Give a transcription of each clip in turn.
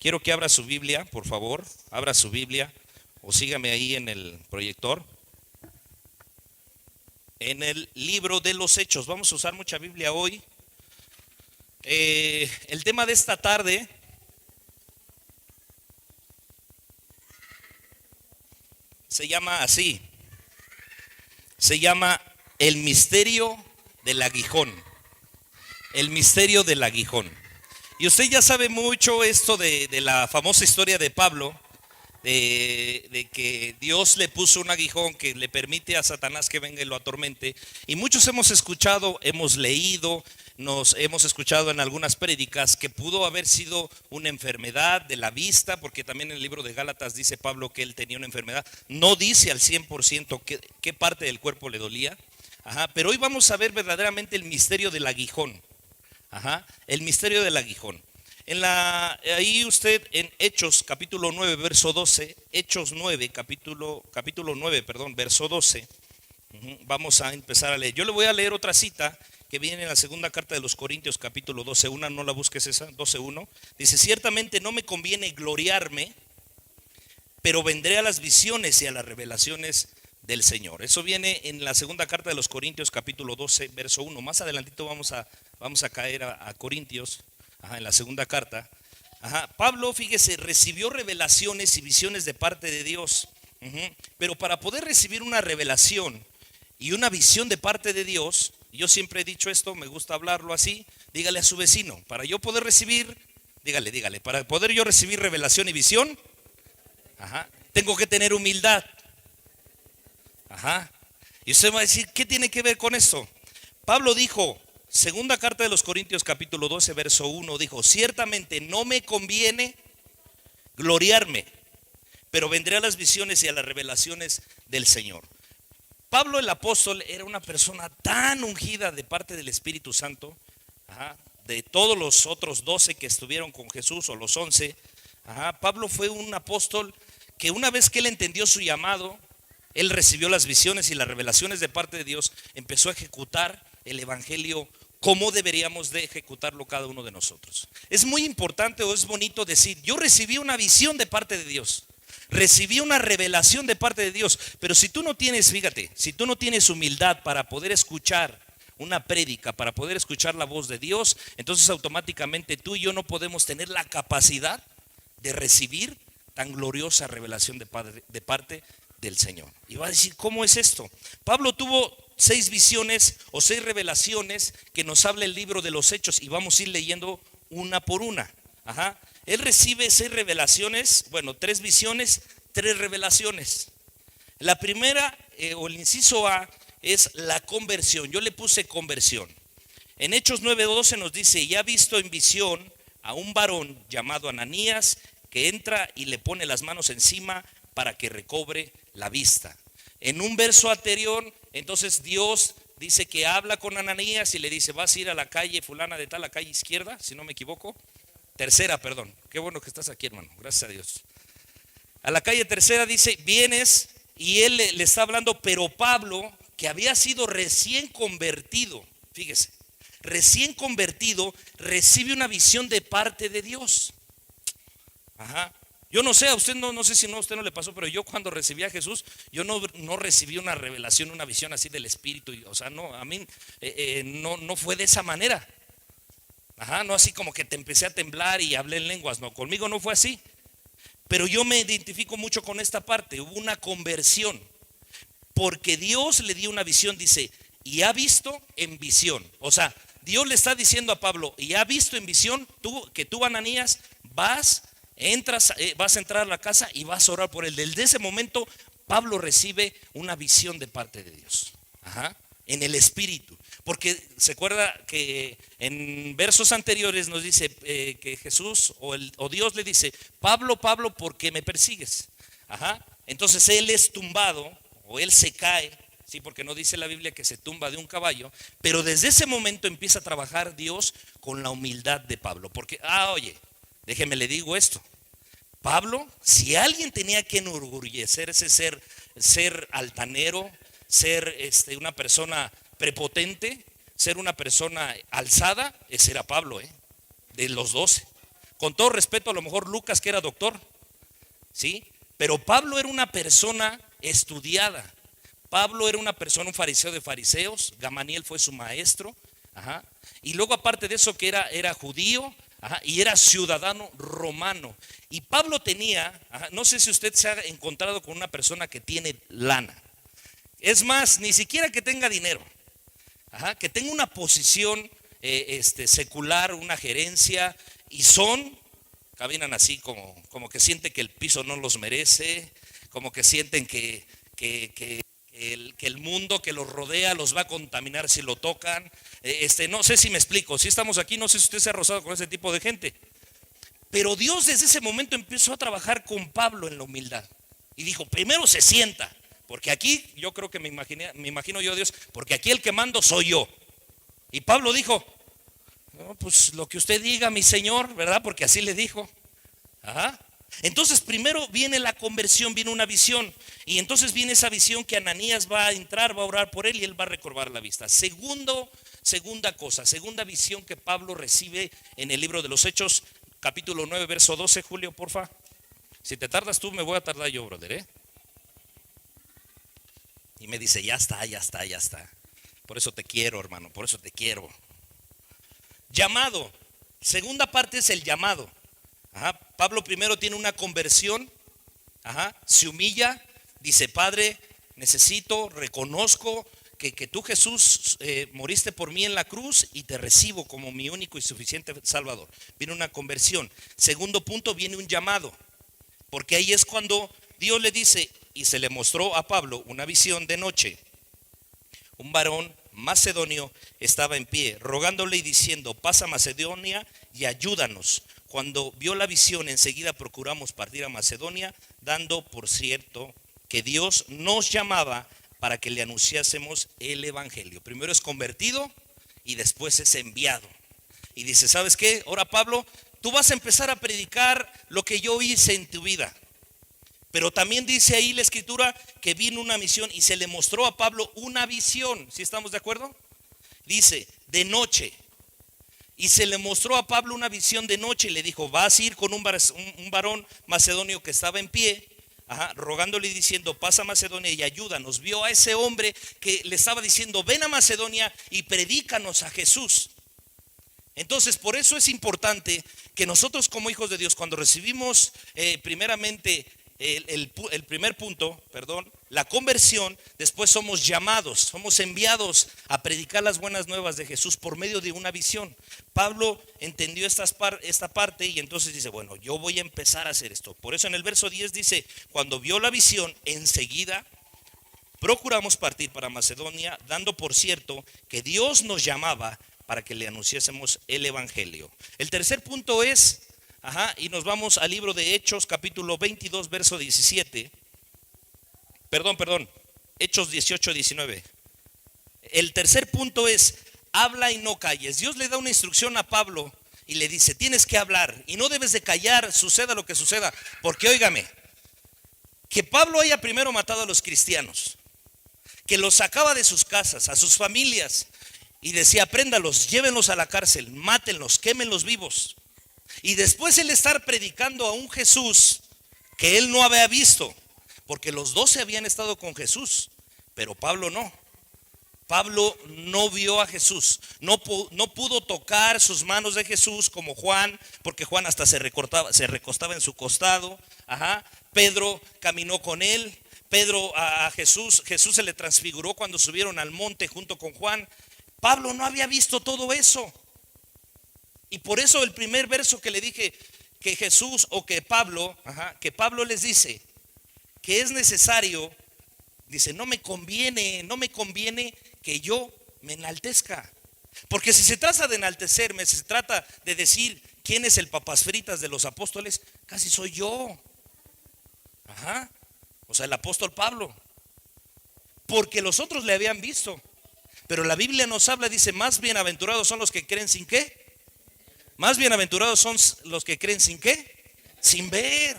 Quiero que abra su Biblia, por favor, abra su Biblia o sígame ahí en el proyector. En el libro de los Hechos, vamos a usar mucha Biblia hoy. El tema de esta tarde se llama así, se llama el misterio del aguijón, el misterio del aguijón. Y usted ya sabe mucho esto de la famosa historia de Pablo, de que Dios le puso un aguijón que le permite a Satanás que venga y lo atormente. Y muchos hemos escuchado, hemos leído, nos hemos escuchado en algunas prédicas que pudo haber sido una enfermedad de la vista, porque también en el libro de Gálatas dice Pablo que él tenía una enfermedad. No dice al 100% qué parte del cuerpo le dolía. Pero hoy vamos a ver verdaderamente el misterio del aguijón. El misterio del aguijón. Ahí usted en Hechos capítulo 9 verso 12, Hechos 9 capítulo 9, perdón, verso 12. Vamos a empezar a leer. Yo le voy a leer otra cita que viene en la segunda carta de los Corintios capítulo 12:1, no la busques esa, 12:1. Dice: ciertamente no me conviene gloriarme, pero vendré a las visiones y a las revelaciones del Señor. Eso viene en la segunda carta de los Corintios capítulo 12 verso 1. Más adelantito vamos a caer a Corintios, en la segunda carta. Pablo, fíjese, recibió revelaciones y visiones de parte de Dios. Pero para poder recibir una revelación y una visión de parte de Dios, yo siempre he dicho esto, me gusta hablarlo así, dígale a su vecino, para yo poder recibir, dígale, para poder yo recibir revelación y visión, tengo que tener humildad. Y usted va a decir, ¿qué tiene que ver con esto? Pablo dijo, segunda carta de los Corintios capítulo 12 verso 1, dijo: ciertamente no me conviene gloriarme, pero vendré a las visiones y a las revelaciones del Señor. Pablo el apóstol era una persona tan ungida de parte del Espíritu Santo, de todos los otros 12 que estuvieron con Jesús, o los 11. Pablo fue un apóstol que una vez que él entendió su llamado, él recibió las visiones y las revelaciones de parte de Dios, empezó a ejecutar el evangelio como deberíamos de ejecutarlo cada uno de nosotros. Es muy importante, o es bonito decir, yo recibí una visión de parte de Dios, recibí una revelación de parte de Dios. Pero si tú no tienes, fíjate, si tú no tienes humildad para poder escuchar una prédica, para poder escuchar la voz de Dios, entonces automáticamente tú y yo no podemos tener la capacidad de recibir tan gloriosa revelación de parte del Señor. Y va a decir, ¿cómo es esto? Pablo tuvo 6 visiones o 6 revelaciones que nos habla el libro de los Hechos, y vamos a ir leyendo una por una. Él recibe 6 revelaciones, 3 visiones, 3 revelaciones. La primera, o el inciso A, es la conversión. Yo le puse conversión. En Hechos 9:12 nos dice: y ha visto en visión a un varón llamado Ananías, que entra y le pone las manos encima para que recobre la vista. En un verso anterior, entonces Dios dice que habla con Ananías y le dice: vas a ir a la calle fulana de tal, la calle izquierda, si no me equivoco, tercera, perdón, qué bueno que estás aquí, hermano, gracias a Dios. A la calle tercera dice, vienes, y él le está hablando, pero Pablo, que había sido recién convertido, fíjese, recién convertido, recibe una visión de parte de Dios. Yo no sé, a usted no sé si a usted no le pasó, pero yo cuando recibí a Jesús, yo no recibí una revelación, una visión así del Espíritu. O sea, no, a mí no fue de esa manera. No así como que te empecé a temblar y hablé en lenguas, no, conmigo no fue así. Pero yo me identifico mucho con esta parte, hubo una conversión, porque Dios le dio una visión, dice, y ha visto en visión. O sea, Dios le está diciendo a Pablo, y ha visto en visión que tú, Ananías, vas a entrar a la casa y vas a orar por él. Desde ese momento Pablo recibe una visión de parte de Dios, en el Espíritu. Porque se acuerda que en versos anteriores nos dice que Jesús o Dios le dice: Pablo, Pablo, ¿por qué me persigues? Entonces él es tumbado, o él se cae, sí, porque no dice la Biblia que se tumba de un caballo. Pero desde ese momento empieza a trabajar Dios con la humildad de Pablo. Porque, oye, déjeme le digo esto: Pablo, si alguien tenía que enorgullecerse, ser altanero, ser una persona prepotente, ser una persona alzada, ese era Pablo, de los 12. Con todo respeto, a lo mejor Lucas, que era doctor, ¿sí? Pero Pablo era una persona estudiada. Pablo era una persona, un fariseo de fariseos. Gamaliel fue su maestro. Ajá. Y luego aparte de eso que era judío, ajá, y era ciudadano romano. Y Pablo tenía, ajá, no sé si usted se ha encontrado con una persona que tiene lana. Es más, ni siquiera que tenga dinero, ajá, que tenga una posición secular, una gerencia, y caminan así como que sienten que el piso no los merece, como que sienten que el mundo que los rodea los va a contaminar si lo tocan. No sé si me explico, si estamos aquí, no sé si usted se ha rozado con ese tipo de gente. Pero Dios desde ese momento empezó a trabajar con Pablo en la humildad. Y dijo, primero se sienta, porque aquí, yo creo que me imagino yo a Dios, porque aquí el que mando soy yo. Y Pablo dijo, no, pues lo que usted diga, mi Señor, ¿verdad? Porque así le dijo. Ajá. Entonces primero viene la conversión, viene una visión. Y entonces viene esa visión que Ananías va a entrar, va a orar por él y él va a recobrar la vista. Segunda visión que Pablo recibe en el libro de los Hechos, capítulo 9, verso 12, Julio, porfa. Si te tardas tú, me voy a tardar yo, brother, Y me dice, ya está. Por eso te quiero, hermano, por eso te quiero. Llamado. Segunda parte es el llamado. Ajá. Pablo primero tiene una conversión. Ajá. Se humilla. Dice, Padre, reconozco que tú, Jesús, moriste por mí en la cruz y te recibo como mi único y suficiente Salvador. Viene una conversión. Segundo punto, viene un llamado. Porque ahí es cuando Dios le dice, y se le mostró a Pablo una visión de noche. Un varón macedonio estaba en pie, rogándole y diciendo, pasa a Macedonia y ayúdanos. Cuando vio la visión, enseguida procuramos partir a Macedonia, dando por cierto que Dios nos llamaba para que le anunciásemos el evangelio. Primero es convertido y después es enviado. Y dice, ¿sabes qué? Ahora, Pablo, tú vas a empezar a predicar lo que yo hice en tu vida. Pero también dice ahí la escritura que vino una misión y se le mostró a Pablo una visión. ¿Sí estamos de acuerdo? Dice, de noche. Y se le mostró a Pablo una visión de noche y le dijo, vas a ir con un varón macedonio que estaba en pie, ajá, rogándole y diciendo, pasa a Macedonia y ayúdanos. Vio a ese hombre que le estaba diciendo, ven a Macedonia y predícanos a Jesús. Entonces, por eso es importante que nosotros como hijos de Dios, cuando recibimos primeramente el primer punto, la conversión, después somos llamados, somos enviados a predicar las buenas nuevas de Jesús por medio de una visión. Pablo entendió esta parte y entonces dice, bueno, yo voy a empezar a hacer esto. Por eso en el verso 10 dice, cuando vio la visión, enseguida procuramos partir para Macedonia, dando por cierto que Dios nos llamaba para que le anunciásemos el evangelio. El tercer punto es, y nos vamos al libro de Hechos, capítulo 22, verso 17. Hechos 18, 19. El tercer punto es, habla y no calles. Dios le da una instrucción a Pablo y le dice, tienes que hablar y no debes de callar, suceda lo que suceda. Porque óigame, que Pablo haya primero matado a los cristianos, que los sacaba de sus casas, a sus familias, y decía, préndalos, llévenlos a la cárcel, mátenlos, quémenlos vivos. Y después él estar predicando a un Jesús que él no había visto, porque los 12 habían estado con Jesús, pero Pablo no. Pablo no vio a Jesús, no pudo tocar sus manos de Jesús como Juan, porque Juan hasta se recostaba en su costado. Pedro caminó con él. Pedro a Jesús se le transfiguró cuando subieron al monte junto con Juan. Pablo no había visto todo eso. Y por eso el primer verso que le dije, que Jesús o que Pablo les dice que es necesario, dice, no me conviene que yo me enaltezca. Porque si se trata de enaltecerme, si se trata de decir quién es el papas fritas de los apóstoles, casi soy yo. O sea, el apóstol Pablo. Porque los otros le habían visto. Pero la Biblia nos habla, dice, más bienaventurados son los que creen sin ¿qué? Más bienaventurados son los que creen sin ¿qué? Sin ver.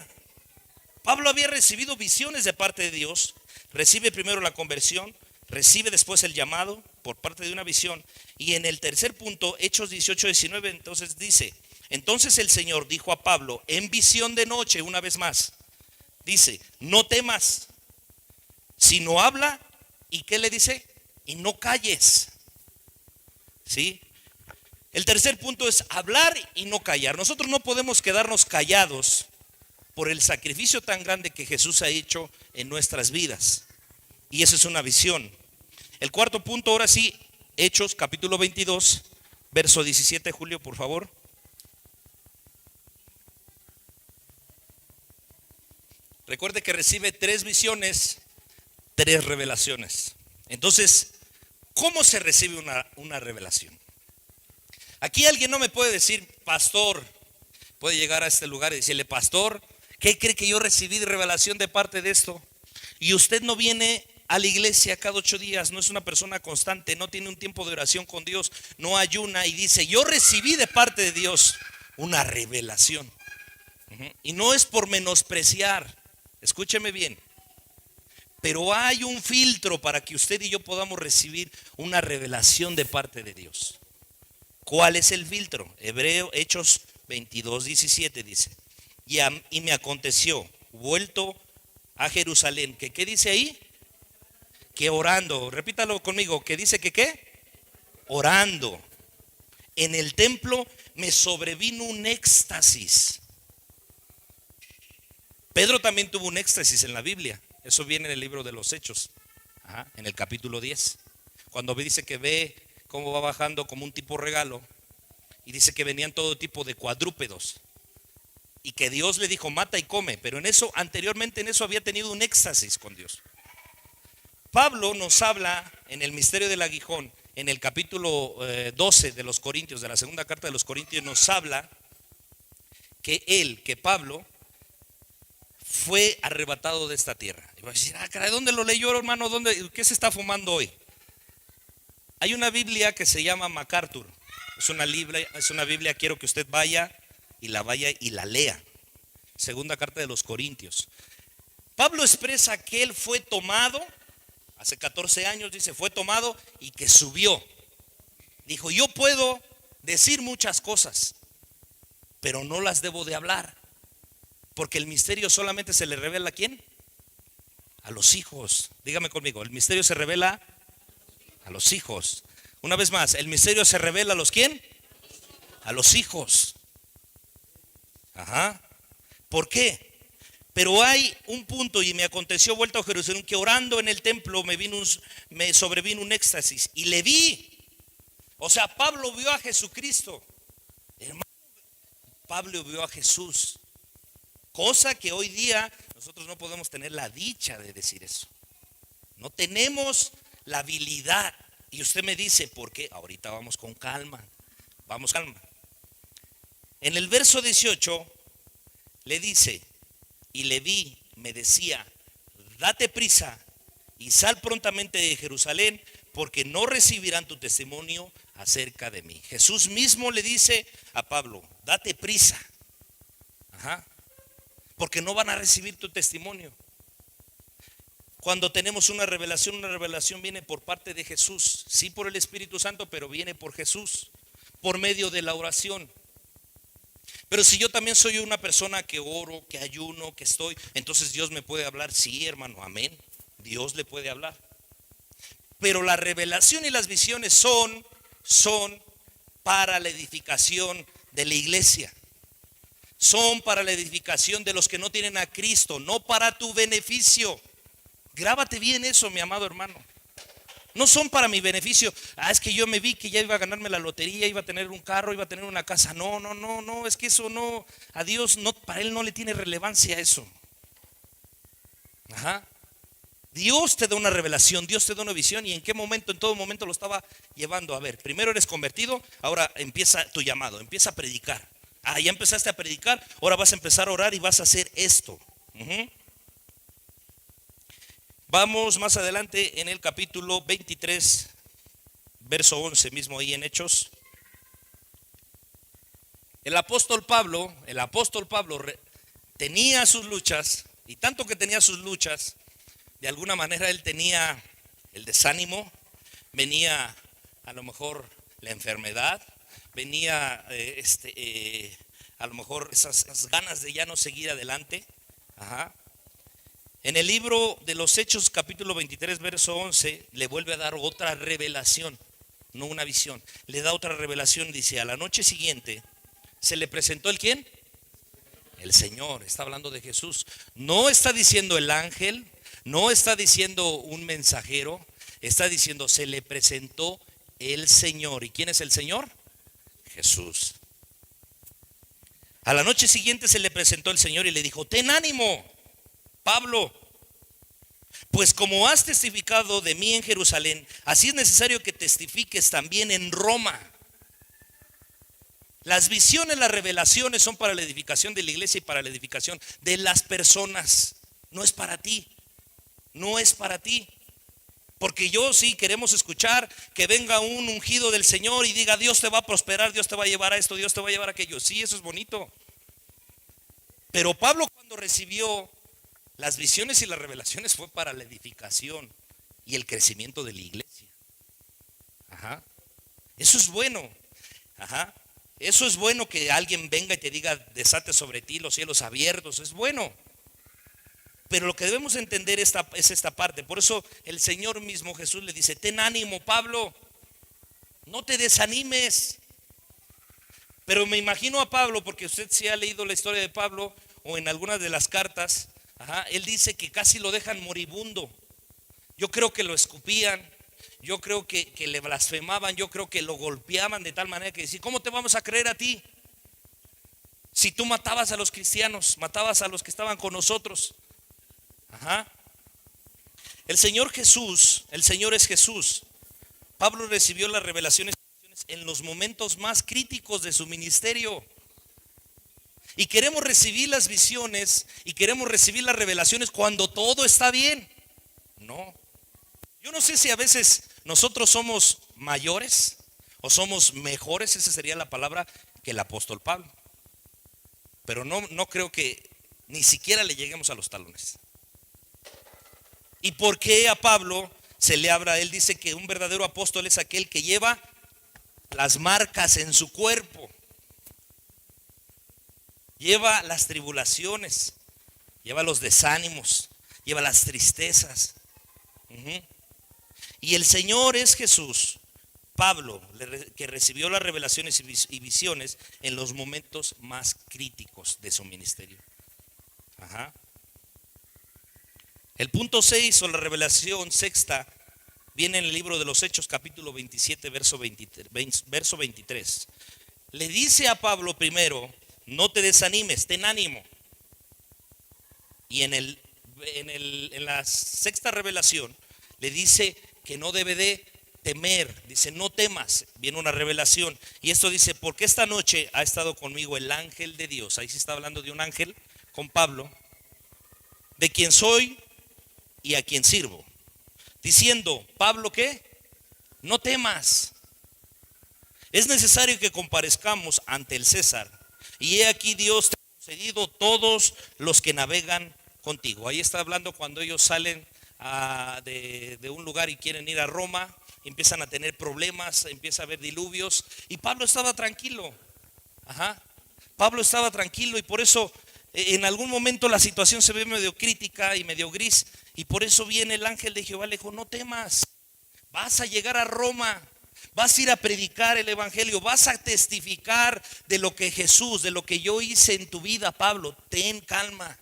Pablo había recibido visiones de parte de Dios. Recibe primero la conversión, recibe después el llamado por parte de una visión. Y en el tercer punto, Hechos 18, 19, entonces dice, Entonces el Señor dijo a Pablo en visión de noche una vez más, dice, no temas, sino habla. ¿Y qué le dice? Y no calles. ¿Sí? El tercer punto es hablar y no callar. Nosotros no podemos quedarnos callados por el sacrificio tan grande que Jesús ha hecho en nuestras vidas. Y eso es una visión. El cuarto punto, ahora sí, Hechos capítulo 22, verso 17, Julio, por favor. Recuerde que recibe 3 visiones, 3 revelaciones. Entonces, ¿cómo se recibe una revelación? Aquí alguien no me puede decir, pastor, puede llegar a este lugar y decirle, pastor, ¿qué cree que yo recibí de revelación de parte de esto? Y usted no viene a la iglesia cada 8 días, no es una persona constante, no tiene un tiempo de oración con Dios, no ayuna y dice, yo recibí de parte de Dios una revelación. Y no es por menospreciar, escúcheme bien, pero hay un filtro para que usted y yo podamos recibir una revelación de parte de Dios. ¿Cuál es el filtro? Hechos 22, 17 dice, y me aconteció, vuelto a Jerusalén, que ¿qué dice ahí? Que orando, repítalo conmigo, que dice que ¿qué? Orando. En el templo me sobrevino un éxtasis. Pedro también tuvo un éxtasis en la Biblia. Eso viene en el libro de los Hechos, en el capítulo 10. Cuando dice que ve cómo va bajando como un tipo regalo. Y dice que venían todo tipo de cuadrúpedos. Y que Dios le dijo, mata y come. Pero en eso, anteriormente en eso había tenido un éxtasis con Dios. Pablo nos habla en el misterio del aguijón, en el capítulo 12 de los Corintios, de la segunda carta de los Corintios, nos habla que Pablo fue arrebatado de esta tierra. Y va a decir, caray, ¿dónde lo leyó, hermano? ¿Qué se está fumando hoy? Hay una Biblia que se llama MacArthur. Es una Biblia, quiero que usted vaya y la lea. Segunda carta de los Corintios. Pablo expresa que él fue tomado, hace 14 años dice, fue tomado y que subió. Dijo, yo puedo decir muchas cosas, pero no las debo de hablar. Porque el misterio solamente se le revela ¿a quién? A los hijos. Dígame conmigo, el misterio se revela a los hijos. Una vez más, el misterio se revela a los ¿quién? A los hijos. ¿Por qué? Pero hay un punto, y me aconteció vuelto a Jerusalén, que orando en el templo me sobrevino un éxtasis y le vi. O sea, Pablo vio a Jesucristo. Hermano, Pablo vio a Jesús. Cosa que hoy día nosotros no podemos tener la dicha de decir eso. No tenemos la habilidad. Y usted me dice, ¿por qué? Ahorita vamos con calma. Vamos calma. En el verso 18 le dice, y le vi, me decía, date prisa y sal prontamente de Jerusalén, porque no recibirán tu testimonio acerca de mí. Jesús mismo le dice a Pablo, date prisa. Porque no van a recibir tu testimonio. Cuando tenemos una revelación viene por parte de Jesús, sí por el Espíritu Santo, pero viene por Jesús, por medio de la oración. Pero si yo también soy una persona que oro, que ayuno, que estoy, entonces Dios me puede hablar, sí, hermano, amén. Dios le puede hablar. Pero la revelación y las visiones son para la edificación de la iglesia. Son para la edificación de los que no tienen a Cristo, no para tu beneficio. Grábate bien eso, mi amado hermano. No son para mi beneficio. Es que yo me vi que ya iba a ganarme la lotería, iba a tener un carro, iba a tener una casa. No, es que eso no, a Dios no, para Él no le tiene relevancia eso. Dios te da una revelación, Dios te da una visión. ¿Y en qué momento? En todo momento lo estaba llevando. A ver, primero eres convertido, ahora empieza tu llamado, empieza a predicar. Ya empezaste a predicar, ahora vas a empezar a orar y vas a hacer esto. Vamos más adelante en el capítulo 23, verso 11, mismo ahí en Hechos. El apóstol Pablo tenía sus luchas, y tanto que tenía sus luchas, de alguna manera él tenía el desánimo, venía a lo mejor la enfermedad, venía a lo mejor esas ganas de ya no seguir adelante. Ajá. En el libro de los Hechos, capítulo 23, verso 11, le vuelve a dar otra revelación, no una visión. Le da otra revelación, dice, a la noche siguiente se le presentó ¿el quién? El Señor. Está hablando de Jesús. No está diciendo el ángel, no está diciendo un mensajero, está diciendo se le presentó el Señor. ¿Y quién es el Señor? Jesús. A la noche siguiente se le presentó el Señor y le dijo: ten ánimo, Pablo, pues como has testificado de mí en Jerusalén, así es necesario que testifiques también en Roma. Las visiones, las revelaciones son para la edificación de la iglesia y para la edificación de las personas. No es para ti, no es para ti. Porque yo sí queremos escuchar que venga un ungido del Señor y diga: Dios te va a prosperar, Dios te va a llevar a esto, Dios te va a llevar a aquello. Sí, eso es bonito. Pero Pablo, cuando recibió las visiones y las revelaciones, fue para la edificación y el crecimiento de la iglesia. Ajá. Eso es bueno. Ajá. Eso es bueno, que alguien venga y te diga: desate sobre ti los cielos abiertos. Es bueno. Pero lo que debemos entender es esta parte. Por eso el Señor mismo, Jesús, le dice: ten ánimo, Pablo, no te desanimes. Pero me imagino a Pablo, porque usted sí ha leído la historia de Pablo o en algunas de las cartas. Ajá, él dice que casi lo dejan moribundo. Yo creo que lo escupían, yo creo que le blasfemaban, yo creo que lo golpeaban de tal manera que decía: ¿cómo te vamos a creer a ti? Si tú matabas a los cristianos, matabas a los que estaban con nosotros. Ajá. El Señor Jesús, el Señor es Jesús. Pablo recibió las revelaciones en los momentos más críticos de su ministerio. Y queremos recibir las visiones y queremos recibir las revelaciones cuando todo está bien. No. Yo no sé si a veces nosotros somos mayores o somos mejores, esa sería la palabra, que el apóstol Pablo. Pero no creo que ni siquiera le lleguemos a los talones. ¿Y por qué a Pablo se le habla? Él dice que un verdadero apóstol es aquel que lleva las marcas en su cuerpo, lleva las tribulaciones, lleva los desánimos, lleva las tristezas. Y el Señor es Jesús. Pablo, que recibió las revelaciones y visiones en los momentos más críticos de su ministerio. Ajá. El punto 6 o la revelación sexta viene en el libro de los Hechos, capítulo 27, verso 23. Le dice a Pablo primero: no te desanimes, ten ánimo. Y en la sexta revelación le dice que no debe de temer. Dice: no temas. Viene una revelación. Y esto dice: porque esta noche ha estado conmigo el ángel de Dios. Ahí se está hablando de un ángel con Pablo, de quien soy y a quien sirvo, diciendo: Pablo, ¿qué? No temas. Es necesario que comparezcamos ante el César. Y he aquí, Dios te ha concedido todos los que navegan contigo. Ahí está hablando cuando ellos salen de un lugar y quieren ir a Roma. Empiezan a tener problemas, empieza a haber diluvios. Y Pablo estaba tranquilo. Ajá. Pablo estaba tranquilo, y por eso en algún momento la situación se ve medio crítica y medio gris. Y por eso viene el ángel de Jehová, le dijo: no temas. Vas a llegar a Roma. Vas a ir a predicar el evangelio, vas a testificar de lo que Jesús, de lo que yo hice en tu vida, Pablo. Ten calma.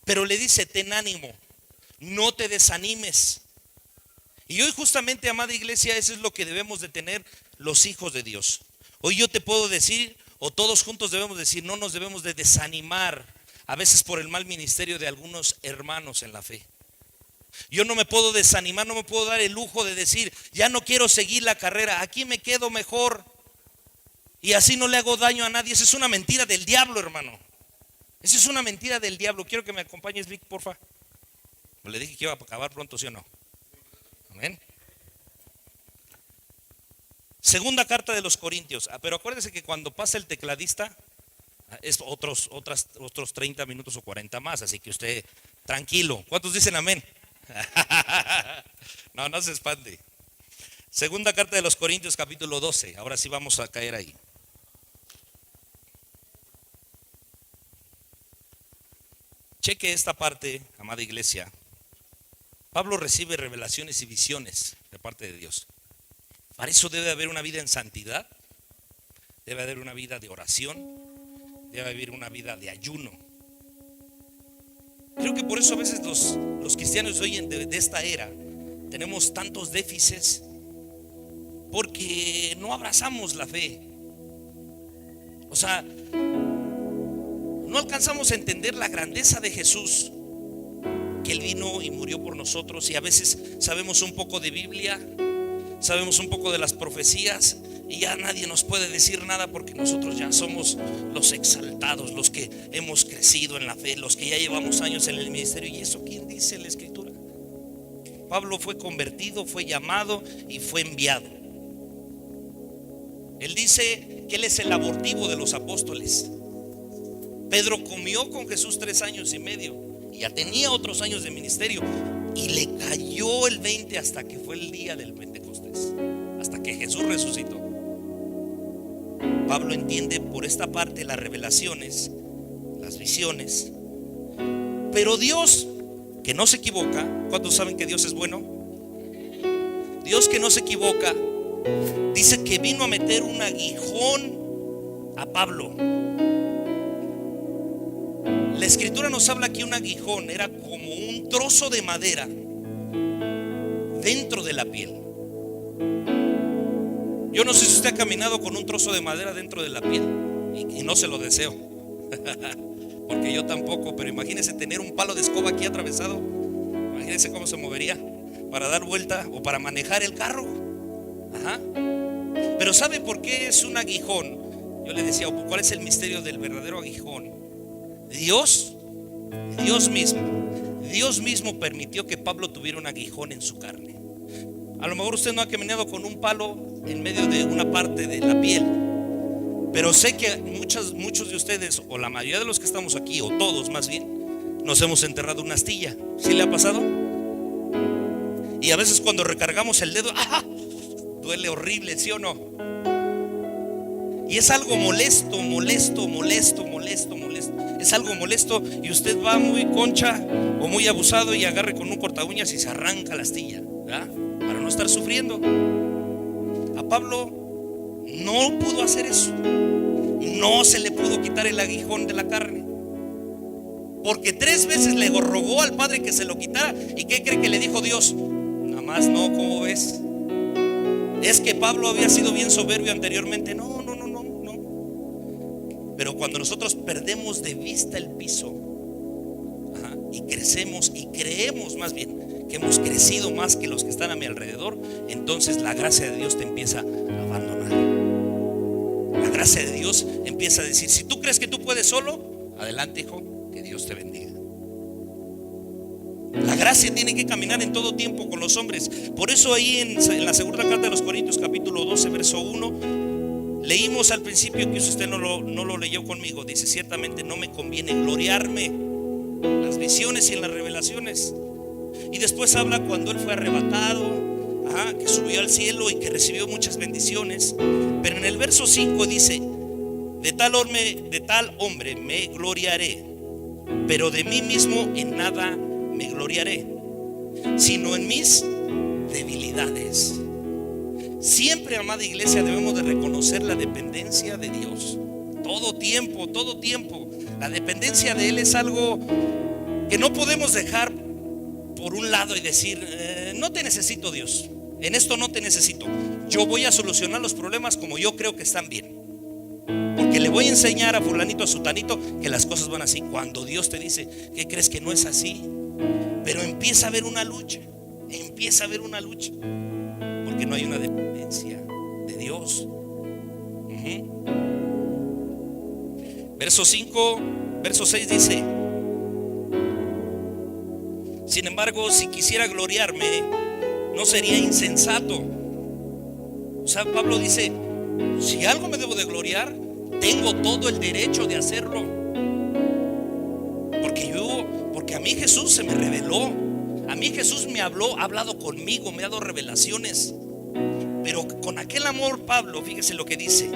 Pero le dice: ten ánimo, no te desanimes. Y hoy justamente, amada iglesia, eso es lo que debemos de tener los hijos de Dios. Hoy yo te puedo decir, o todos juntos debemos decir, no nos debemos de desanimar a veces por el mal ministerio de algunos hermanos en la fe. Yo no me puedo desanimar, no me puedo dar el lujo de decir: ya no quiero seguir la carrera, aquí me quedo mejor y así no le hago daño a nadie. Esa es una mentira del diablo, hermano. Esa es una mentira del diablo. Quiero que me acompañes, Vic, porfa. Le dije que iba a acabar pronto, ¿sí o no? Amén. Segunda carta de los Corintios. Pero acuérdese que cuando pasa el tecladista es otros 30 minutos o 40 más. Así que usted tranquilo. ¿Cuántos dicen amén? No se espante. Segunda carta de los Corintios capítulo 12. Ahora sí vamos a caer ahí. Cheque esta parte, amada iglesia. Pablo recibe revelaciones y visiones de parte de Dios. Para eso debe haber una vida en santidad, debe haber una vida de oración, debe haber una vida de ayuno. Creo que por eso a veces los cristianos hoy de esta era tenemos tantos déficits, porque no abrazamos la fe. O sea, no alcanzamos a entender la grandeza de Jesús, que Él vino y murió por nosotros. Y a veces sabemos un poco de Biblia, sabemos un poco de las profecías, y ya nadie nos puede decir nada, porque nosotros ya somos los exaltados, los que hemos crecido en la fe, los que ya llevamos años en el ministerio. ¿Y eso quién dice en la Escritura? Pablo fue convertido, fue llamado y fue enviado. Él dice que él es el abortivo de los apóstoles. Pedro comió con Jesús 3 años y medio y ya tenía otros años de ministerio, y le cayó el 20 hasta que fue el día del Pentecostés, hasta que Jesús resucitó. Pablo entiende por esta parte las revelaciones, las visiones, pero Dios, que no se equivoca. ¿Cuántos saben que Dios es bueno? Dios, que no se equivoca, dice que vino a meter un aguijón a Pablo. La Escritura nos habla que un aguijón era como un trozo de madera dentro de la piel. Yo no sé si usted ha caminado con un trozo de madera dentro de la piel, y no se lo deseo, porque yo tampoco. Pero imagínese tener un palo de escoba aquí atravesado. Imagínese cómo se movería para dar vuelta o para manejar el carro. Ajá. Pero ¿sabe por qué es un aguijón? Yo le decía, ¿cuál es el misterio del verdadero aguijón? Dios mismo permitió que Pablo tuviera un aguijón en su carne. A lo mejor usted no ha caminado con un palo en medio de una parte de la piel, pero sé que muchos de ustedes, o la mayoría de los que estamos aquí, o todos más bien, nos hemos enterrado una astilla. ¿Sí le ha pasado? Y a veces cuando recargamos el dedo, ¡ah!, duele horrible, ¿sí o no? Y es algo molesto. Es algo molesto, y usted va muy concha o muy abusado y agarre con un corta uñas y se arranca la astilla, ¿verdad? Para no estar sufriendo. A Pablo no pudo hacer eso. No se le pudo quitar el aguijón de la carne, porque 3 veces le rogó al Padre que se lo quitara. ¿Y qué cree que le dijo Dios? Nada más no. ¿Cómo ves? Es que Pablo había sido bien soberbio anteriormente. No. Pero cuando nosotros perdemos de vista el piso, y crecemos y creemos más bien que hemos crecido más que los que están a mi alrededor, entonces la gracia de Dios te empieza a abandonar. La gracia de Dios empieza a decir: si tú crees que tú puedes solo, adelante, hijo, que Dios te bendiga. La gracia tiene que caminar en todo tiempo con los hombres. Por eso ahí en la segunda carta de los Corintios capítulo 12 verso 1 leímos al principio, que usted no lo leyó conmigo. Dice: ciertamente no me conviene gloriarme en las visiones y en las revelaciones. Y después habla cuando él fue arrebatado, que subió al cielo y que recibió muchas bendiciones. Pero en el verso 5 dice: de tal hombre me gloriaré, pero de mí mismo en nada me gloriaré, sino en mis debilidades. Siempre, amada iglesia, debemos de reconocer la dependencia de Dios. Todo tiempo. La dependencia de Él es algo que no podemos dejar por un lado y decir: no te necesito, Dios, en esto no te necesito. Yo voy a solucionar los problemas como yo creo que están bien, porque le voy a enseñar a fulanito, a sutanito, que las cosas van así. Cuando Dios te dice: ¿qué crees? Que no es así. Pero empieza a haber una lucha, porque no hay una dependencia de Dios. Verso 6 dice: sin embargo, si quisiera gloriarme, no sería insensato. O sea, Pablo dice: si algo me debo de gloriar, tengo todo el derecho de hacerlo, porque a mí Jesús se me reveló. A mí Jesús me habló, ha hablado conmigo, me ha dado revelaciones. Pero con aquel amor, Pablo, fíjese lo que dice.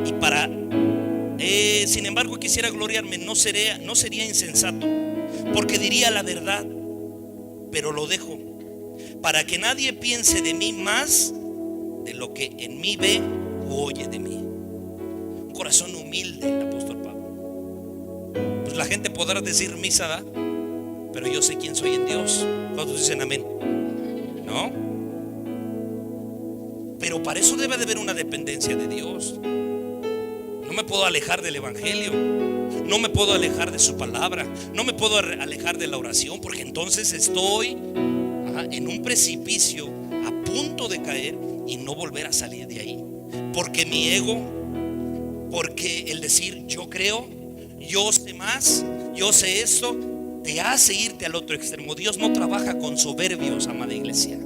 Y para, sin embargo, quisiera gloriarme, no sería insensato, porque diría la verdad, pero lo dejo, para que nadie piense de mí más de lo que en mí ve u oye de mí. Un corazón humilde, el apóstol Pablo. Pues la gente podrá decir misa, ¿da? Pero yo sé quién soy en Dios. ¿Cuántos dicen amén? ¿No? Pero para eso debe de haber una dependencia de Dios. No me puedo alejar del evangelio, no me puedo alejar de su palabra, no me puedo alejar de la oración, porque entonces estoy en un precipicio a punto de caer y no volver a salir de ahí. Porque mi ego, porque el decir yo creo, yo sé más, yo sé esto, te hace irte al otro extremo. Dios no trabaja con soberbios, amada iglesia.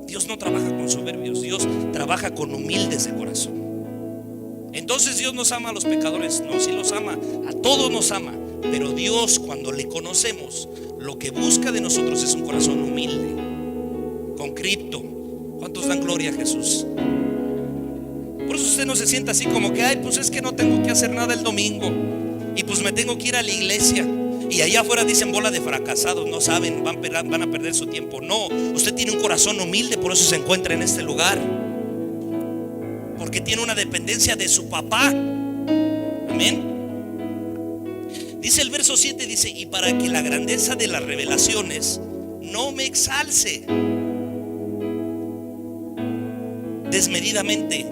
Dios no trabaja con soberbios, Dios trabaja con humildes de corazón. Entonces Dios nos ama a los pecadores, no, sí los ama, a todos nos ama. Pero Dios, cuando le conocemos, lo que busca de nosotros es un corazón humilde, contrito. ¿Cuántos dan gloria a Jesús? Por eso usted no se sienta así como que, ay, pues es que no tengo que hacer nada el domingo, y pues me tengo que ir a la iglesia. Y allá afuera dicen bola de fracasados, no saben, van a perder su tiempo. No, usted tiene un corazón humilde, por eso se encuentra en este lugar, porque tiene una dependencia de su papá. Amén. Dice el verso 7, dice: y para que la grandeza de las revelaciones no me exalce desmedidamente,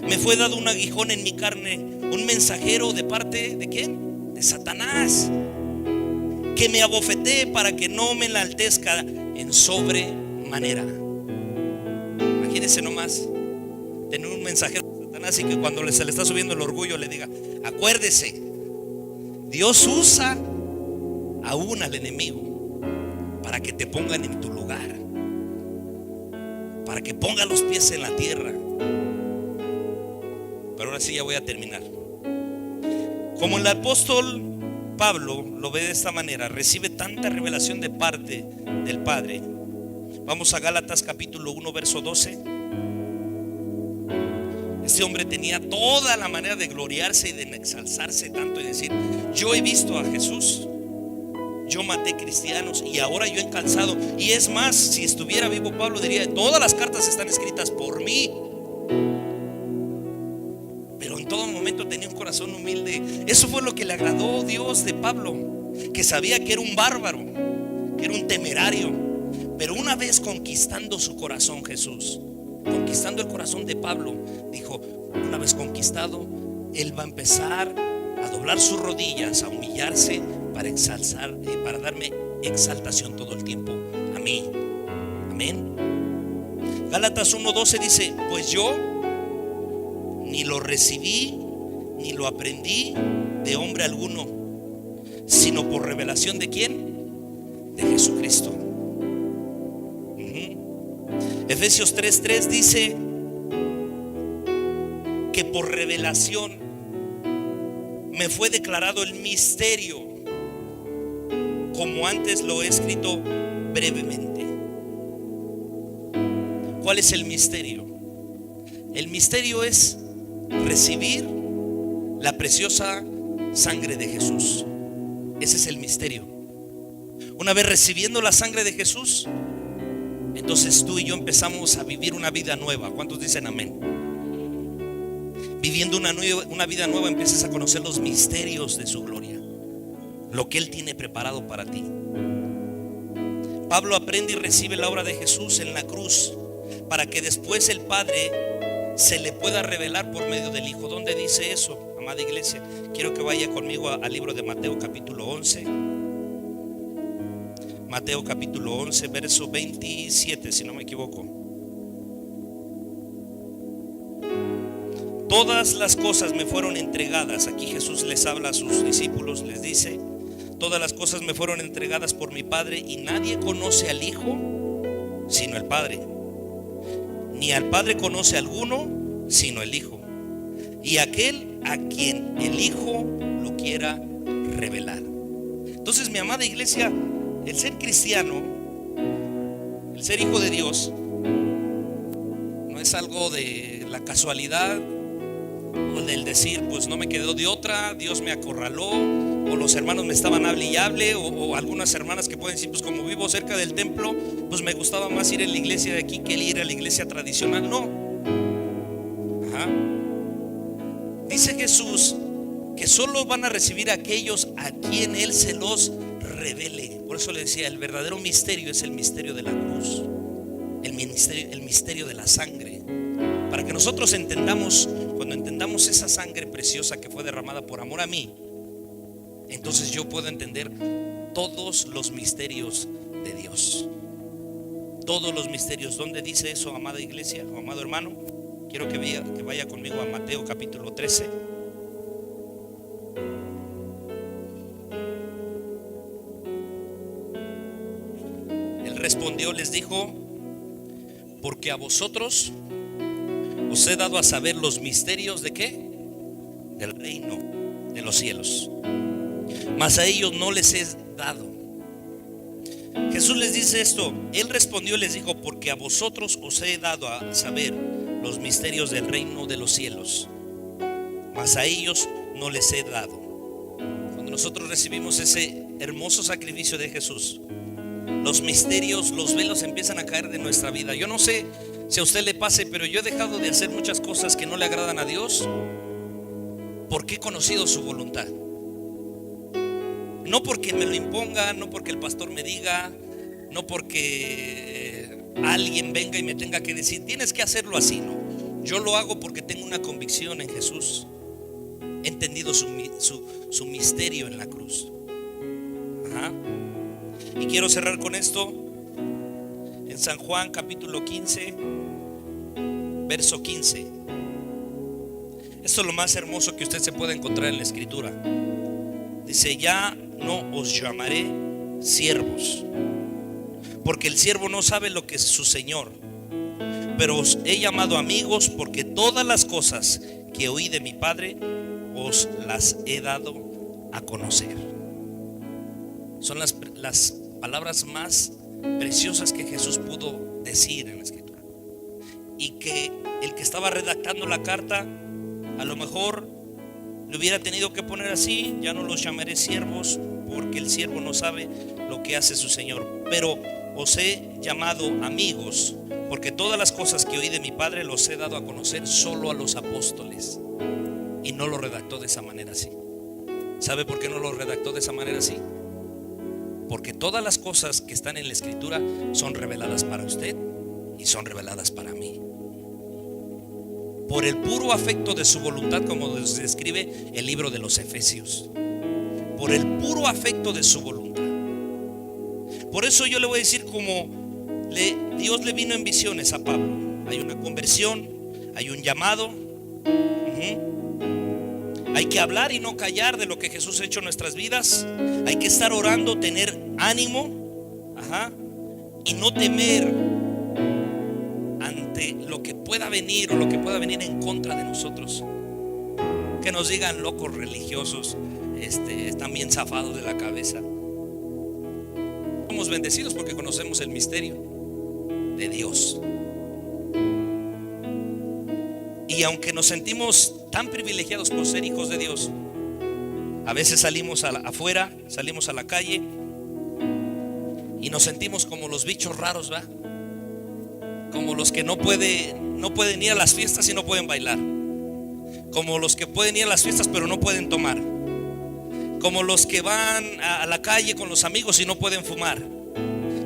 me fue dado un aguijón en mi carne, un mensajero de parte de ¿quién? De Satanás, que me abofetee para que no me enaltezca en sobremanera. Imagínense nomás tener un mensajero de Satanás y que cuando se le está subiendo el orgullo le diga: acuérdese, Dios usa aún al enemigo para que te pongan en tu lugar, para que ponga los pies en la tierra. Pero ahora sí ya voy a terminar. Como el apóstol Pablo lo ve de esta manera, recibe tanta revelación de parte del Padre. Vamos a Gálatas capítulo 1 verso 12. Este hombre tenía toda la manera de gloriarse y de exalzarse tanto y decir: yo he visto a Jesús, yo maté cristianos y ahora yo he cansado. Y es más, si estuviera vivo Pablo diría: todas las cartas están escritas por mí. Pero en todo momento tenía un corazón humilde. Eso fue lo que le agradó a Dios de Pablo, que sabía que era un bárbaro, que era un temerario. Pero una vez conquistando su corazón Jesús, conquistando el corazón de Pablo, dijo: una vez conquistado, él va a empezar a doblar sus rodillas, a humillarse para exalzar, para darme exaltación todo el tiempo a mí. Amén. Gálatas 1:12 dice: pues yo ni lo recibí ni lo aprendí de hombre alguno, sino por revelación de ¿quién? De Jesucristo. Efesios 3:3 dice que por revelación me fue declarado el misterio, como antes lo he escrito brevemente. ¿Cuál es el misterio? El misterio es recibir la preciosa sangre de Jesús. Ese es el misterio. Una vez recibiendo la sangre de Jesús, entonces tú y yo empezamos a vivir una vida nueva. ¿Cuántos dicen amén? Viviendo una vida nueva, empiezas a conocer los misterios de su gloria, lo que Él tiene preparado para ti. Pablo aprende y recibe la obra de Jesús en la cruz, para que después el Padre se le pueda revelar por medio del Hijo. ¿Dónde dice eso, amada iglesia? Quiero que vaya conmigo al libro de Mateo capítulo 11. Mateo capítulo 11 verso 27, si no me equivoco. Todas las cosas me fueron entregadas. Aquí Jesús les habla a sus discípulos, les dice: todas las cosas me fueron entregadas por mi Padre, y nadie conoce al Hijo sino el Padre, ni al Padre conoce alguno sino el Hijo, y aquel a quien el Hijo lo quiera revelar. Entonces, mi amada iglesia, el ser cristiano, el ser hijo de Dios, es algo de la casualidad o del decir, pues no me quedó de otra, Dios me acorraló, o los hermanos me estaban hable y hable, o algunas hermanas que pueden decir, pues como vivo cerca del templo, pues me gustaba más ir a la iglesia de aquí que ir a la iglesia tradicional. No. Ajá. Dice Jesús que solo van a recibir a aquellos a quien Él se los revele. Por eso le decía, el verdadero misterio es el misterio de la cruz, el misterio de la sangre. Para que nosotros entendamos, cuando entendamos esa sangre preciosa que fue derramada por amor a mí, entonces yo puedo entender todos los misterios de Dios. Todos los misterios. ¿Dónde dice eso, amada iglesia o amado hermano? Quiero que vaya conmigo a Mateo capítulo 13. Él respondió, les dijo: porque a vosotros os he dado a saber los misterios ¿de qué? Del reino de los cielos, mas a ellos no les he dado. Jesús les dice esto. Él respondió y les dijo: porque a vosotros os he dado a saber los misterios del reino de los cielos, mas a ellos no les he dado. Cuando nosotros recibimos ese hermoso sacrificio de Jesús, los misterios, los velos empiezan a caer de nuestra vida. Yo no sé si a usted le pase, pero yo he dejado de hacer muchas cosas que no le agradan a Dios porque he conocido su voluntad. No porque me lo imponga, no porque el pastor me diga, no porque alguien venga y me tenga que decir tienes que hacerlo así. No, yo lo hago porque tengo una convicción en Jesús. He entendido su misterio en la cruz. Ajá. Y quiero cerrar con esto en San Juan capítulo 15 verso 15. Esto es lo más hermoso que usted se puede encontrar en la escritura. Dice: ya no os llamaré siervos, porque el siervo no sabe lo que es su señor, pero os he llamado amigos, porque todas las cosas que oí de mi Padre os las he dado a conocer. Son las palabras más preciosas que Jesús pudo decir en la escritura, y que el que estaba redactando la carta a lo mejor le hubiera tenido que poner así: ya no los llamaré siervos, porque el siervo no sabe lo que hace su señor, pero os he llamado amigos, porque todas las cosas que oí de mi Padre los he dado a conocer solo a los apóstoles. Y no lo redactó de esa manera así. ¿Sabe por qué no lo redactó de esa manera así? Porque todas las cosas que están en la escritura son reveladas para usted y son reveladas para mí, por el puro afecto de su voluntad, como describe el libro de los Efesios. Por el puro afecto de su voluntad. Por eso yo le voy a decir, como Dios le vino en visiones a Pablo. Hay una conversión, hay un llamado. Hay que hablar y no callar de lo que Jesús ha hecho en nuestras vidas. Hay que estar orando, tener ánimo, y no temer ante lo que pueda venir o lo que pueda venir en contra de nosotros. Que nos digan locos religiosos, están bien zafados de la cabeza. Somos bendecidos porque conocemos el misterio de Dios. Y aunque nos sentimos tan privilegiados por ser hijos de Dios, a veces salimos afuera, salimos a la calle y nos sentimos como los bichos raros, ¿va? Como los que no pueden ir a las fiestas y no pueden bailar, como los que pueden ir a las fiestas pero no pueden tomar, como los que van a la calle con los amigos y no pueden fumar.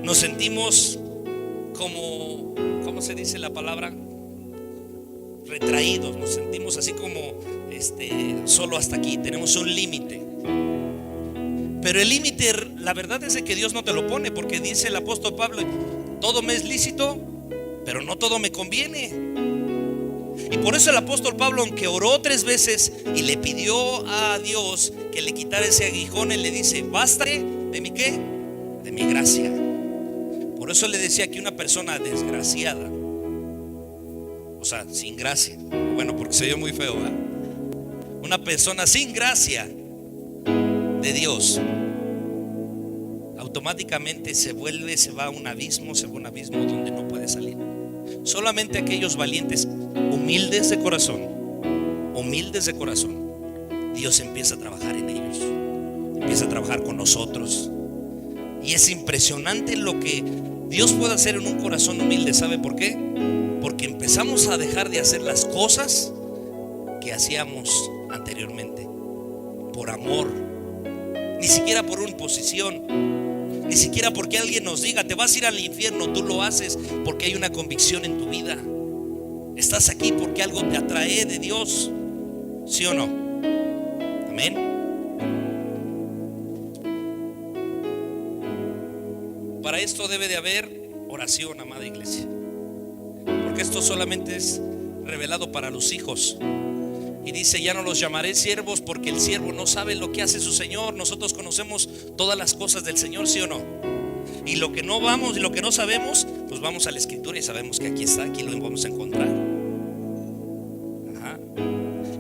Nos sentimos como, ¿cómo se dice la palabra? Retraídos, nos sentimos así como solo hasta aquí, tenemos un límite. Pero el límite, la verdad es de que Dios no te lo pone, porque dice el apóstol Pablo: todo me es lícito, pero no todo me conviene. Y por eso el apóstol Pablo, aunque oró 3 veces y le pidió a Dios que le quitara ese aguijón, él le dice: bástate de mi ¿qué? De mi gracia. Por eso le decía que una persona desgraciada, o sea, sin gracia, bueno, porque se oye muy feo, ¿verdad? Una persona sin gracia de Dios automáticamente se va a un abismo donde no puede salir. Solamente aquellos valientes, humildes de corazón, Dios empieza a trabajar en ellos, empieza a trabajar con nosotros. Y es impresionante lo que Dios puede hacer en un corazón humilde. ¿Sabe por qué? Porque empezamos a dejar de hacer las cosas que hacíamos anteriormente por amor, ni siquiera por una imposición, ni siquiera porque alguien nos diga te vas a ir al infierno. Tú lo haces porque hay una convicción en tu vida. Estás aquí porque algo te atrae de Dios, ¿sí o no? Amén. Para esto debe de haber oración, amada iglesia, porque esto solamente es revelado para los hijos. Y dice: ya no los llamaré siervos, porque el siervo no sabe lo que hace su Señor. Nosotros conocemos todas las cosas del Señor, ¿sí o no? Y lo que no vamos y lo que no sabemos, pues vamos a la Escritura y sabemos que aquí está, aquí lo vamos a encontrar. Ajá.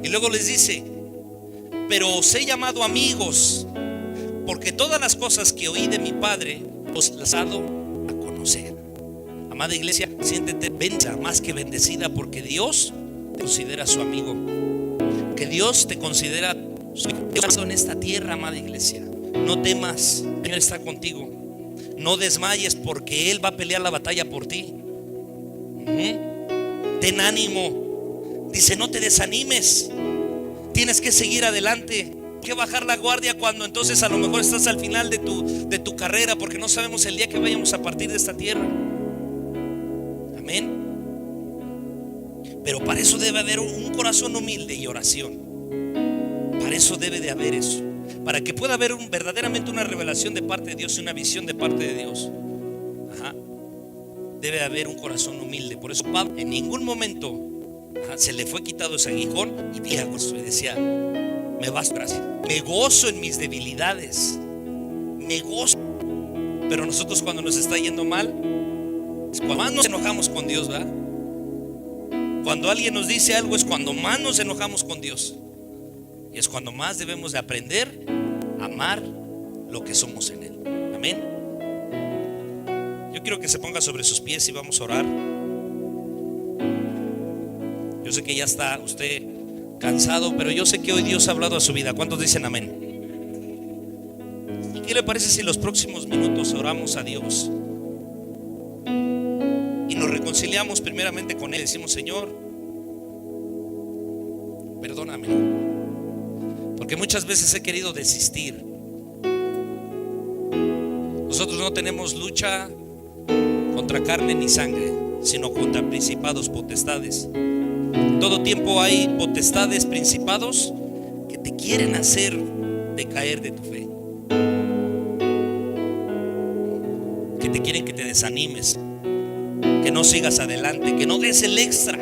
Y luego les dice: pero os he llamado amigos, porque todas las cosas que oí de mi Padre os las he dado a conocer. Amada iglesia, siéntete bendecida más que bendecida, porque Dios te considera su amigo, que Dios te considera su hijo en esta tierra. Amada iglesia, no temas, el Señor está contigo. No desmayes, porque Él va a pelear la batalla por ti. Ten ánimo. Dice: no te desanimes, tienes que seguir adelante. Que bajar la guardia cuando entonces a lo mejor estás al final de tu carrera, porque no sabemos el día que vayamos a partir de esta tierra. Amén. Pero para eso debe haber un corazón humilde y oración. Para eso debe de haber eso, para que pueda haber verdaderamente una revelación de parte de Dios y una visión de parte de Dios. Ajá. Debe haber un corazón humilde. Por eso Pablo en ningún momento se le fue quitado ese aguijón y decía: me basta, gracias. Me gozo en mis debilidades, me gozo. Pero nosotros, cuando nos está yendo mal, es cuando más nos enojamos con Dios, ¿verdad? Cuando alguien nos dice algo, es cuando más nos enojamos con Dios. Y es cuando más debemos de aprender a amar lo que somos en Él. Amén. Yo quiero que se ponga sobre sus pies y vamos a orar. Yo sé que ya está usted cansado, pero yo sé que hoy Dios ha hablado a su vida. ¿Cuántos dicen amén? ¿Y qué le parece si los próximos minutos oramos a Dios y nos reconciliamos primeramente con Él? Decimos: Señor, perdóname, porque muchas veces he querido desistir. Nosotros no tenemos lucha contra carne ni sangre, sino contra principados, potestades. Todo tiempo hay potestades, principados que te quieren hacer decaer de tu fe, que te quieren que te desanimes, que no sigas adelante, que no des el extra.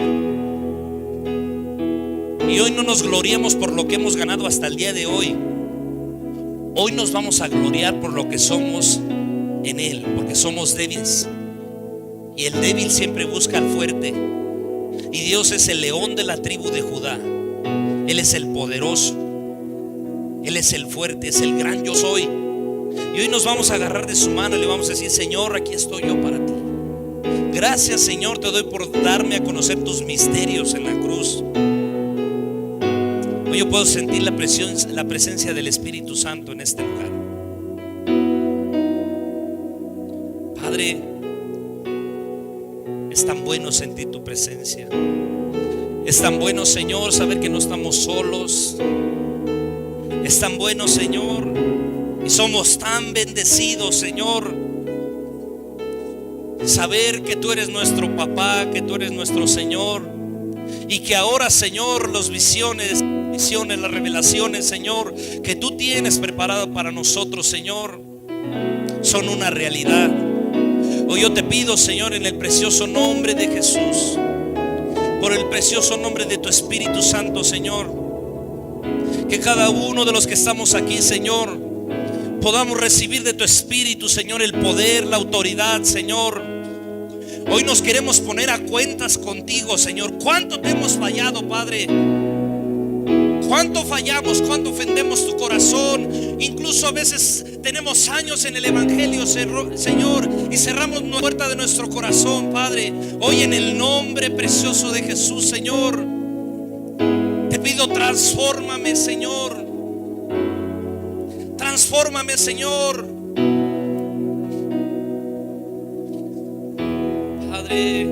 Y hoy no nos gloriamos por lo que hemos ganado hasta el día de hoy. Hoy nos vamos a gloriar por lo que somos en Él, porque somos débiles. Y el débil siempre busca al fuerte. Y Dios es el león de la tribu de Judá. Él es el poderoso, Él es el fuerte, es el gran yo soy. Y hoy nos vamos a agarrar de su mano y le vamos a decir: Señor, aquí estoy yo para ti. Gracias, Señor, te doy por darme a conocer tus misterios en la cruz. Hoy yo puedo sentir la presencia del Espíritu Santo en este lugar. Padre, es tan bueno sentir tu presencia. Es tan bueno, Señor, saber que no estamos solos. Es tan bueno, Señor, y somos tan bendecidos, Señor, saber que tú eres nuestro papá, que tú eres nuestro Señor, y que ahora, Señor, las visiones, las revelaciones, Señor, que tú tienes preparado para nosotros, Señor, son una realidad. Hoy yo te pido, Señor, en el precioso nombre de Jesús, por el precioso nombre de tu Espíritu Santo, Señor, que cada uno de los que estamos aquí, Señor, podamos recibir de tu Espíritu, Señor, el poder, la autoridad, Señor. Hoy nos queremos poner a cuentas contigo, Señor. ¿Cuánto te hemos fallado, Padre? ¿Cuánto fallamos? ¿Cuánto ofendemos tu corazón? Incluso a veces tenemos años en el evangelio, Señor, y cerramos la puerta de nuestro corazón, Padre. Hoy en el nombre precioso de Jesús, Señor, te pido, transfórmame, Señor. Transfórmame, Señor. Padre,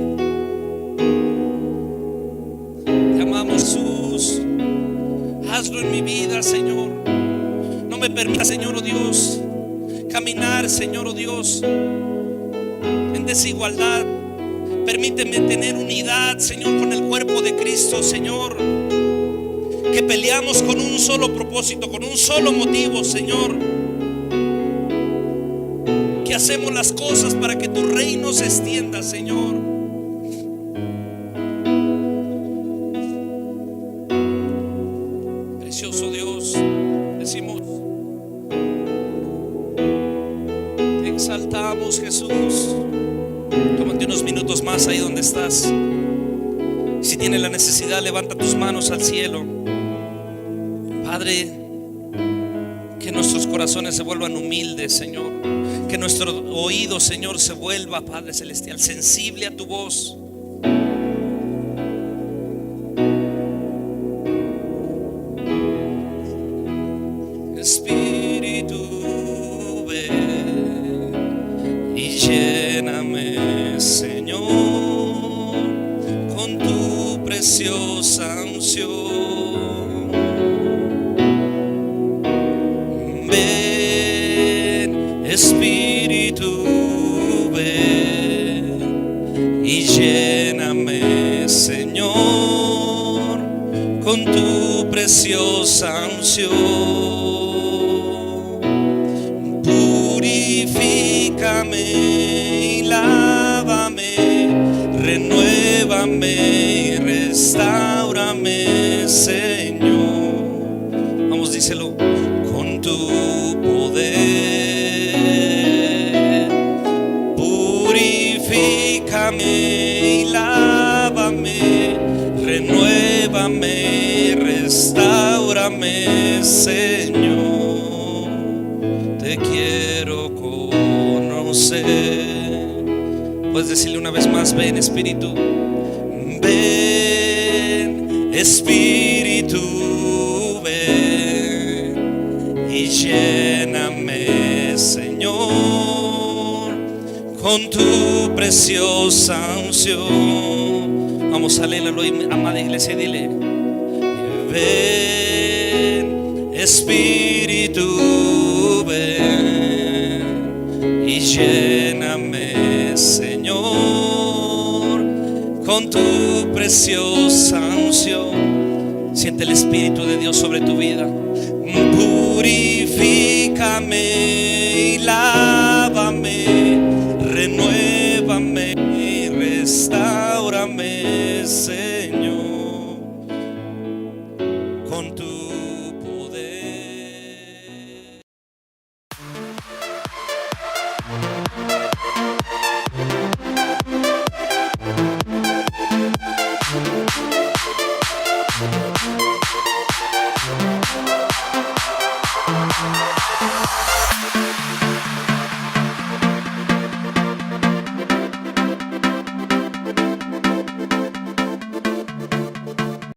te amamos, Jesús. Hazlo en mi vida, Señor. No me permita, Señor, oh Dios, caminar, Señor, oh Dios, en desigualdad. Permíteme tener unidad, Señor, con el cuerpo de Cristo, Señor. Que peleamos con un solo propósito, con un solo motivo, Señor. Que hacemos las cosas para que tu reino se extienda, Señor. Precioso Dios, decimos, te exaltamos, Jesús. Tómate unos minutos más ahí donde estás. Si tienes la necesidad, levanta tus manos al cielo. Padre, que nuestros corazones se vuelvan humildes, Señor. Que nuestro oído, Señor, se vuelva, Padre celestial, sensible a tu voz. Espíritu, ven y lléname, Señor, con tu preciosa unción. Espíritu, ven y lléname, Señor, con tu preciosa unción. Purifícame y lávame, renuévame y restáurame, Señor. Vamos, díselo, con tu poder. Purifícame y lávame, renuévame, restáurame, Señor. Te quiero conocer. Puedes decirle una vez más, ven, Espíritu. Ven, Espíritu, ven y lléname, Señor, con tu preciosa unción. Vamos a leerlo, amada iglesia, y dile: ven, Espíritu, ven y lléname, Señor, con tu preciosa unción. Siente el Espíritu de Dios sobre tu vida. Purifícame y lávame, renuévame y restáurame, Señor.